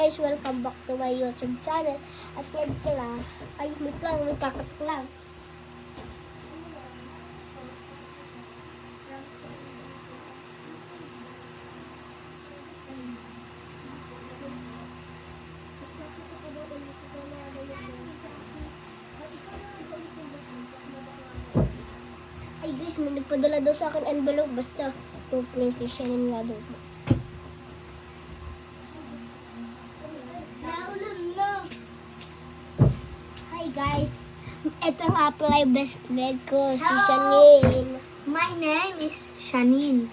Guys, welcome back to my YouTube channel. At ngayon pala, ay wait lang, may kakat lang. Ay guys, may nagpadala daw sa akin envelope. Basta, yung princess siya nga daw. Hi guys, ito nga pala yung best friend ko, si Shanine. My name is Shanine.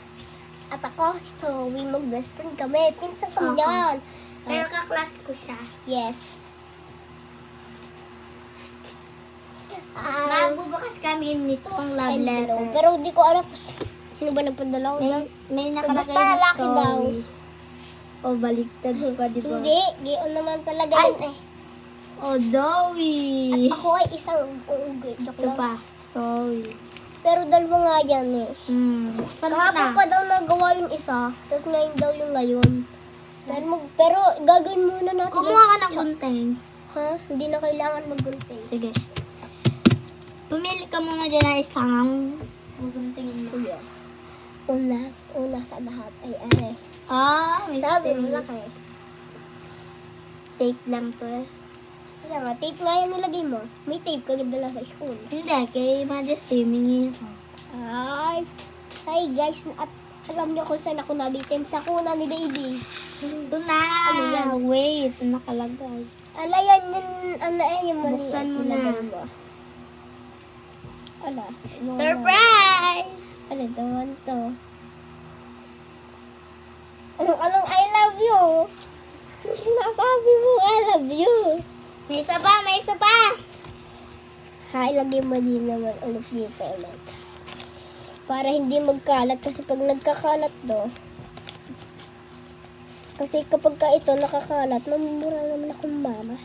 At ako, si Zoe, mag-best friend kami. Pinsan kami yan. Pero kaklase ko siya. Yes. Magbubukas kami nitong love letter. Pero hindi ko alam kung sino ba nagpadala ko. May nakalagay Basta na lalaki story. daw. O baliktad pa, di ba? Hindi, gion naman talaga Ay! yun eh. O Zoe. Ako ay isang joke Ito lang. pa. Sorry. Pero dalawa nga yan eh. Saan ka Kahapon na? pa daw nagawa yung isa, tapos ngayon daw yung ngayon. Pero gagawin muna natin. Kumuha ka ng gunting. Ha? Hindi na kailangan maggunting. Sige. Pumili ka muna dyan ng isang guguntingin mo. Sige. Una sa lahat ay May sabi story. mo laki. Tape lang to eh. Kaya nga, tape nga yan nilagay mo. May tape ka dala sa school. Hindi, kay Majesty, mingi ko. Ay. Hi guys, at alam niyo kung saan ako nabitin. Sa kuna ni baby. Ito na. Ano yan? Wait, nakalagay. Ala yan, yung mali. Buksan mo na. Nilagay mo. Ala. Surprise! Ano naman to? Anong I love you? Sinasabi mo, I love you. May isa pa, may isa pa! Ha, ilagay mo din naman ulit dito ulit. Para hindi magkalat kasi pag nagkakalat do. Kasi kapag ka ito nakakalat, mamumura naman akong mama.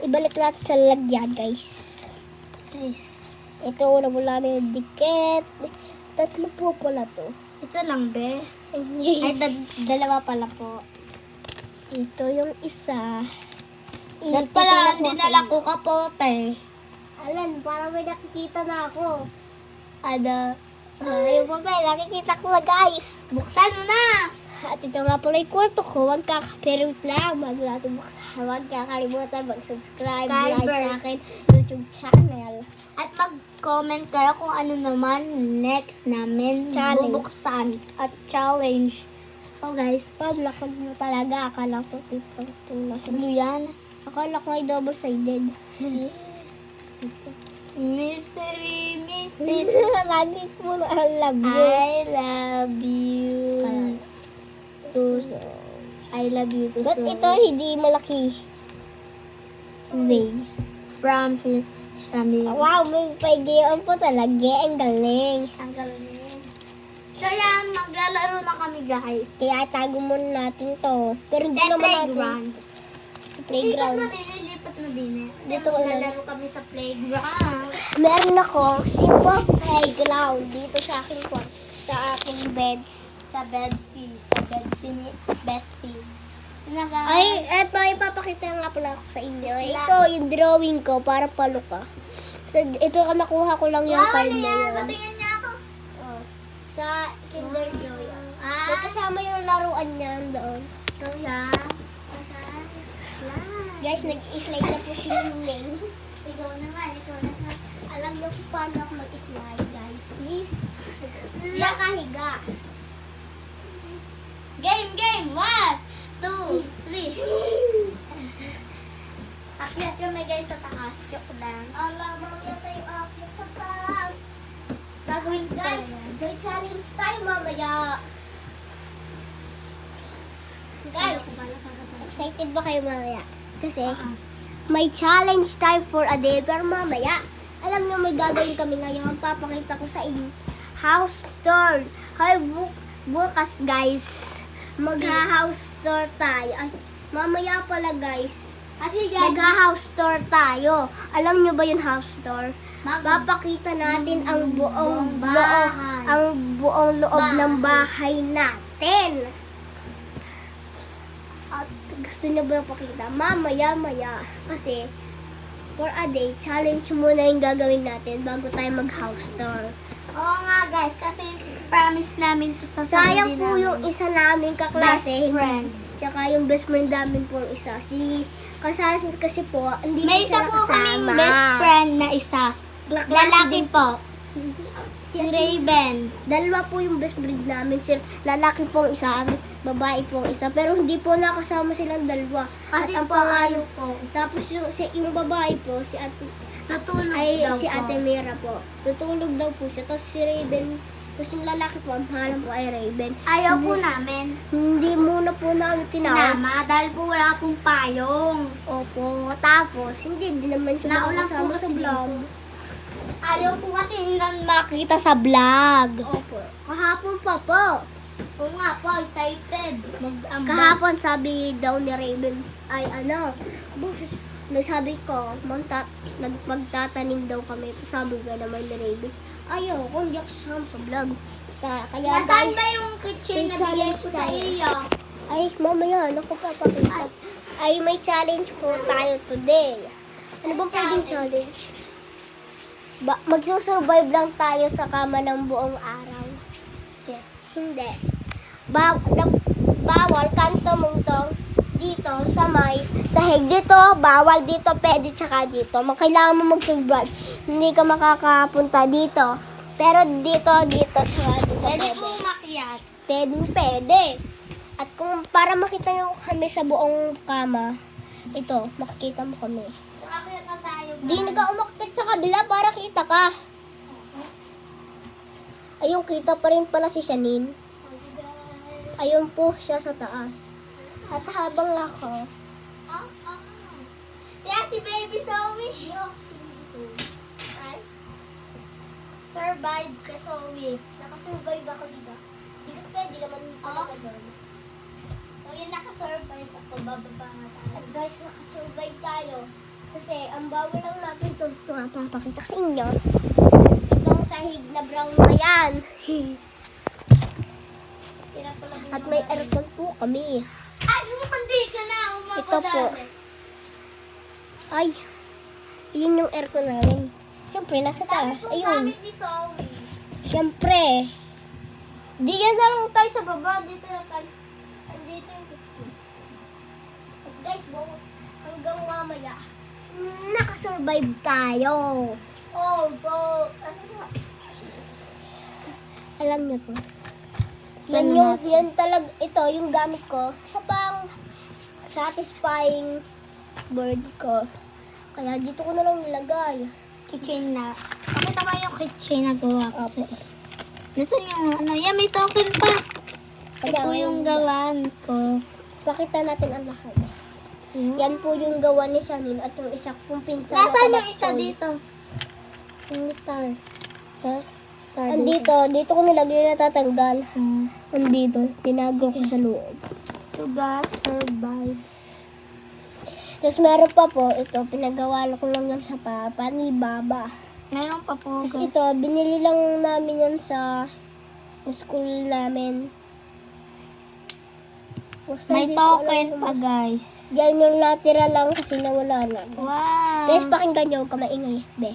Ibalik natin sa lalagyan, guys. Guys, Ito, wala yung dikit. Tatlo po pala to. isa lang, be. Ay, dalawa pala po. Ito yung isa. Dahil pala, dinala ko kapote. Alan, para may nakikita na ako. Yung papel, nakikita ko na guys. Buksan mo na! At ito nga pala yung kwarto ko. Pero wait lang, bago natin buksan. Huwag kakalimutan mag-subscribe, like sa akin YouTube channel. At mag-comment kayo kung ano naman next namin Challenge. bubuksan at challenge. Oh guys, Paglakad mo talaga. Akala ko tipang tulas. blue yan. Akala ko ay double-sided. Mystery, mystery. Lagi ko I love you. I love you. I love you to Ba't Zoe. ito hindi malaki? Zay. From Shanine. Wow, may paigiyan po talaga. Ang galing. Ang galing. So yan, maglalaro na kami guys. Kaya tago muna natin to. Pero hindi Sa naman natin playground. sa playground. Lipat mo din eh. Kasi Dito ko lang. maglalaro kami sa playground. Meron ako simple playground dito sa aking kwarto. Sa aking beds. Sa bedsi ni Bestie. Ay, may ipapakita nga pala ako sa inyo. Sila. Ito yung drawing ko para paluka. Ito nakuha ko lang yung card na yun. Patingin niya ako. Oh, sa Kinder Joy. Ah, May kasama yung laruan niyan doon. so yan. Guys, nag-slide na po si Ningning. Ikaw naman. Alam niyo kung paano ako mag-slide, guys. Nakahiga. Game! 1, 2, 3. Akyat kami guys sa taas. Joke lang. Alam mo yun tayo akyat sa taas. Gagawin guys, may challenge tayo mamaya. Guys, excited ba kayo mamaya? Kasi, may challenge time for a day. Pero mamaya, alam niyo may gagawin kami ngayon. Papakita ko sa inyo. House tour. Bukas guys, magha-house tour tayo. Ay, mamaya pala guys. Kasi guys, Magha-house tour tayo. Alam niyo ba yung house tour? Papakita natin ang buong bahay. loob ng bahay natin. At Gusto niyo ba pakita? Mamaya-maya. Kasi, for a day, challenge muna yung gagawin natin bago tayo mag-house tour. Oo nga guys, kasi promise namin to sa Sayang po yung isa namin kaklase. Best friend. Tsaka yung best friend namin po isa. Kasi po, hindi May isa sila po kaming kasama. best friend na isa. Kaklase Lalaki din- po. Si Si Raven. Dalawa po yung best friend namin. Lalaki pong isa, babae pong isa. Pero hindi po nakasama silang dalawa. Kasi ang po, pangalan po. Tapos yung babae po, si Tutulog daw si po. Ate Mira po. Tutulog daw po siya. Tapos si Raven, tapos yung lalaki po, ang pangalan po ay Raven. Ayaw po namin. Hindi muna po namin tinawag. Sinama dahil po wala pong payong. Opo, tapos hindi din naman siya Naulang po makasama kasi sa vlog. Ayaw po kasi nang makita sa vlog. Opo. Kahapon pa po. Oo nga po, excited. Kahapon sabi daw ni Raven ay nagsabi ko, magtatanim daw kami. Sabi ko naman ni Raven, ayaw, kung di ako sasama sa vlog. Kaya Nasaan guys, ba yung kitchen na may bigay challenge ko sa tayo. iyo? ay mamaya, naku papakita. Ay may challenge po tayo today. Ano bang pwedeng challenge? Magsusurvive lang tayo sa kama ng buong araw. Hindi. Bawal kanto mungtong dito sa sahig dito, bawal dito, pwede tsaka dito. Kailangan mo mag-survive. Hindi ka makakapunta dito. Pero dito, tsaka dito. Pwede po umakyat. Pwede. At kung para makita nyo kami sa buong kama, ito, makikita mo kami. Umakyat na tayo. Di nag-umakyat sa kabila para kita ka. Ayun, kita pa rin pala si Shanine. Ayun po siya sa taas. At habang ako, Siya si Baby Zoe. Ay. Survive ka, Zoe. nakasurvive ako diba? Di ka pwede naman talaga doon. So, yun, nakasurvive ako. Bababa nga tayo. At guys, nakasurvive tayo. Kasi ang bawal lang natin ito nga papakita sa inyo. Itong sahig na brown na yan. At may aircon po kami. Ay, hindi ka na. Ito po. Ay, yun yung aircon namin. Siyempre, nasa taas. Ayun. Gamit ni Zoe. Siyempre. Di yan na lang tayo sa baba. Dito na tayo. Andito yung kitchen. At guys, hanggang mamaya, nakasurvive tayo. Oh, bro. Alam niyo to. Saan Yan talaga, ito, yung gamit ko sa pang satisfying bird ko. Kaya dito ko na lang nilagay. Kitchen na. Pakita ko yung kitchen na gawa ko sa Nasaan yung ano? Yan, may token pa. Ito po yung gawan ko. Pakita natin ang lahat. Yan. Yan po yung gawa ni Shanine at yung isa kong pinsan. na Nasaan yung isa kabatsoy. dito? Yung star. Ha? Star Dito ko nilagay na tatanggal. Hmm. Andito, tinago ko sa loob. Tuga, survive. Tapos meron pa po, ito, pinagawa ko lang yan sa papa ni Baba. Meron pa po. Tapos guys. ito, binili lang namin yan sa school namin. Basta May di ko token alam pa, kung- guys. Yan yung natira lang kasi nawala na. Wow. Guys, pakinggan nyo, huwag ka maingay. Be.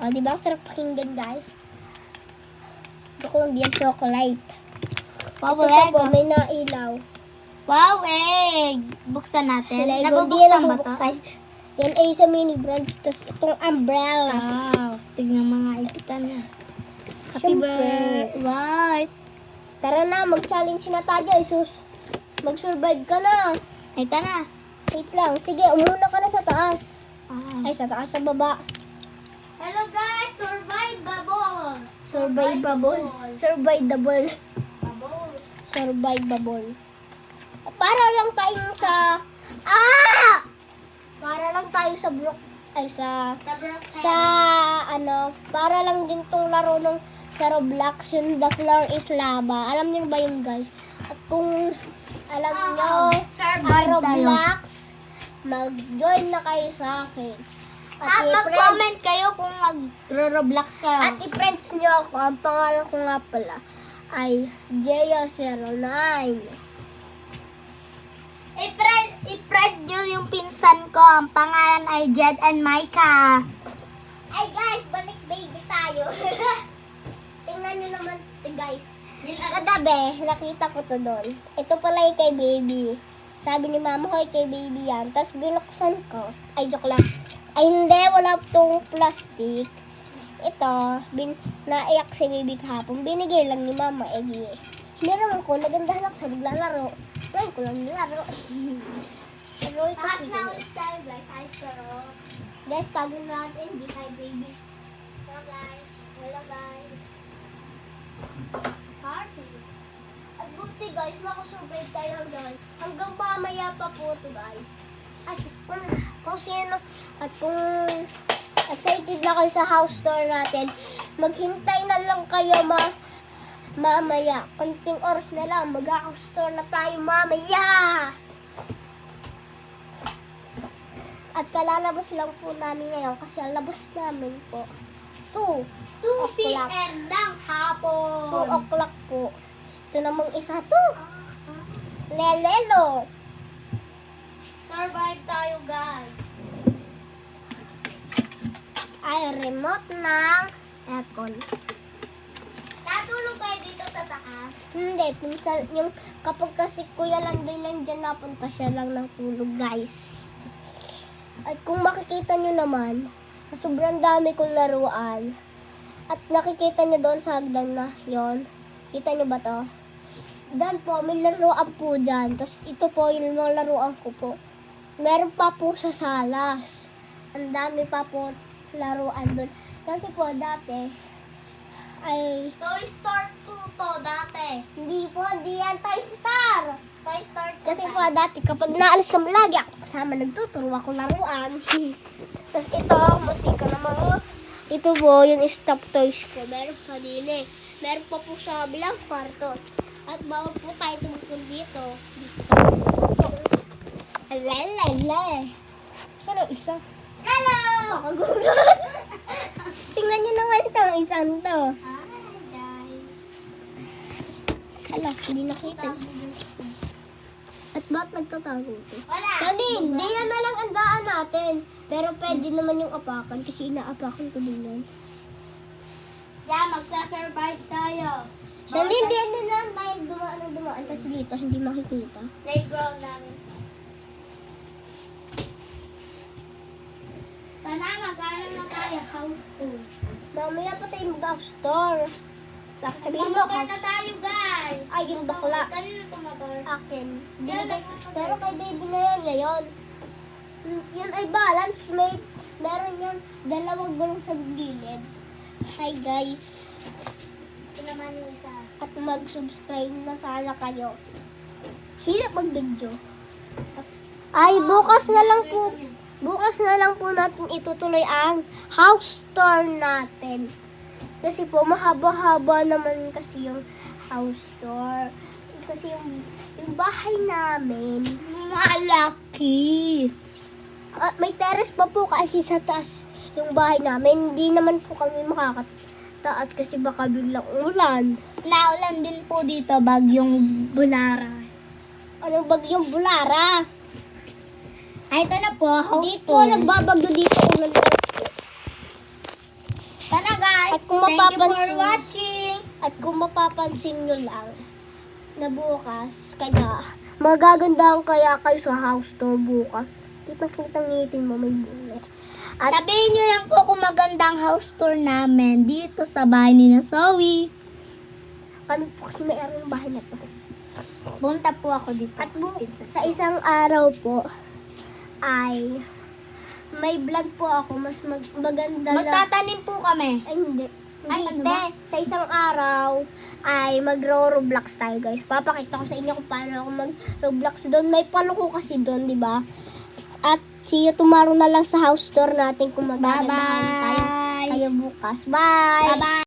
O, diba? Sarap pakinggan, guys. Gusto ko lang diyan chocolate. Wow, Ito pa po, Lego. may nailaw. Wow, egg. Buksan natin. Lego, Nabubuksan di yan ba to? nabubuksan. Yan ay sa mini brands. Tapos itong umbrellas. Wow. Tignan mga ipitan na. Happy Siyempre. birthday. Wow. Tara na, mag-challenge na tayo. Isus, mag-survive ka na. Ito na. Wait lang. Sige, umuna ka na sa taas. Ah. Ay, sa taas, sa baba. Hello guys, survivable. Survivable. Survivable. Bubble. Survivable. Para lang tayong sa... Para lang tayo sa para lang din tong laro nung sa Roblox, yung The Floor is Lava. Alam niyo ba yun, guys? At kung alam niyo ang Survive tayo. Roblox, mag-join na kayo sa akin. At mag-comment kayo kung mag-Roblox kayo. At i-friends niyo ako. Ang pangalan ko nga pala ay Jeyo09. yung pinsan ko. Ang pangalan ay Jed and Micah. Ay guys, balik baby tayo. Tingnan nyo naman guys. Kagabi, nakita ko to doon. Ito pala yung kay baby. Sabi ni mama ko kay baby yan. Tapos binuksan ko. Ay, joke lang. Ay hindi, wala tong plastic. Ito, naiyak si baby kahapon. Binigay lang ni mama. Eh di, hindi naman ko, nagandahan ako sa naglalaro. Ngayon ko lang nilaro. Pero ito Taas sige. na ulit tayo guys. Ay, pero... Guys, tago natin. Hindi tayo baby. Hello guys. Hello guys. Party. At buti guys, nakasurvive tayo hanggang mamaya pa po ito guys. At kung sino, at kung excited na kayo sa house tour natin, maghintay na lang kayo mamaya. Konting oras na lang, mag-house tour na tayo mamaya. At kalalabas lang po namin ngayon kasi ang labas namin po 2 2 p.m. ng hapon. 2 o'clock po. Ito namang isa to. Lelelo. Survive tayo guys. Ay, remote ng aircon. Natulog kayo dito sa taas. Hindi, pinsan, yung kapag kasi Kuya Landoy nandyan napunta siya lang natulog guys. At kung makikita nyo naman, sa sobrang dami kong laruan, at nakikita nyo doon sa hagdan na yon, kita nyo ba to? Dan po, may laruan po dyan. Tapos ito po yung mga laruan ko po. Meron pa po sa salas. Ang dami pa po laruan doon. Kasi po dati, ay, Toy Store 2 to dati. hindi po, di yan Toy Star. Toy Store 2. Kasi po dati kapag naalis kami lagi ako kasama nagtuturo ako laruan. Tapos ito, munti ko naman. Ito po yung stop toys ko. Meron pa din eh. Meron pa po sa kabilang kwarto. At bawal po tayo tumukod dito. Alala. Saan ang isa? Hello! Makagulat. Tingnan nyo naman ito, ang isang to. Hi guys. Ala, hindi nakita. At ba't nagtatago ito? Wala. Sanin, di yan na lang ang daan natin. Pero pwede naman yung apakan kasi inaapakan ko din yan. Yeah, magsa-survive tayo. Sanin, di yan na lang tayo dumaan kasi dito hindi makikita. Playground namin. Sana magkaroon na tayo house tour. Mamaya pa tayo mag-house store. Baka sabihin mo, Magmotor na tayo guys. ay yung bakla. Kanino ito motor? Akin. Pero kay baby na yan ngayon. Yan ay balance. Meron yan dalawang gulong sa gilid. Hi guys. Ito naman yung isa. At mag-subscribe na sana kayo. Hirap mag-video. Ay, bukas na lang po. Bukas na lang po natin itutuloy ang house tour natin. Kasi po, mahaba-haba naman kasi yung house tour. Kasi yung bahay namin, Malaki. may terrace pa po kasi sa taas yung bahay namin. Hindi naman po kami makakataas kasi baka biglang ulan. Naulan din po dito bagyong Bulara. Anong bagyong Bulara? Ay, ito na po, house Hindi po nagbabagyo dito. Ulan lang po. Sana guys, At kung thank you for mapapansin- watching. At kung mapapansin nyo lang, na bukas, kaya magagandahan kaya kayo sa house tour bukas. Kitang-kitang ngipin mo, may bule. At Sabihin nyo lang po kung magandang house tour namin dito sa bahay ni na Zoe. kami po kasi may araw ng bahay na to. Punta po ako dito. At sa isang araw po, ay may vlog po ako. Mas maganda na. Magtatanim po kami. Ay, hindi. Ay, ano Hindi. ba? Sa isang araw, ay magro-roblox tayo, guys. Papakita ko sa inyo kung paano ako mag-roblox doon. May paluko kasi doon, di ba? At see you tomorrow na lang sa house tour natin kung magagandahan tayo. Bye-bye. Kayo bukas. Bye! Bye-bye.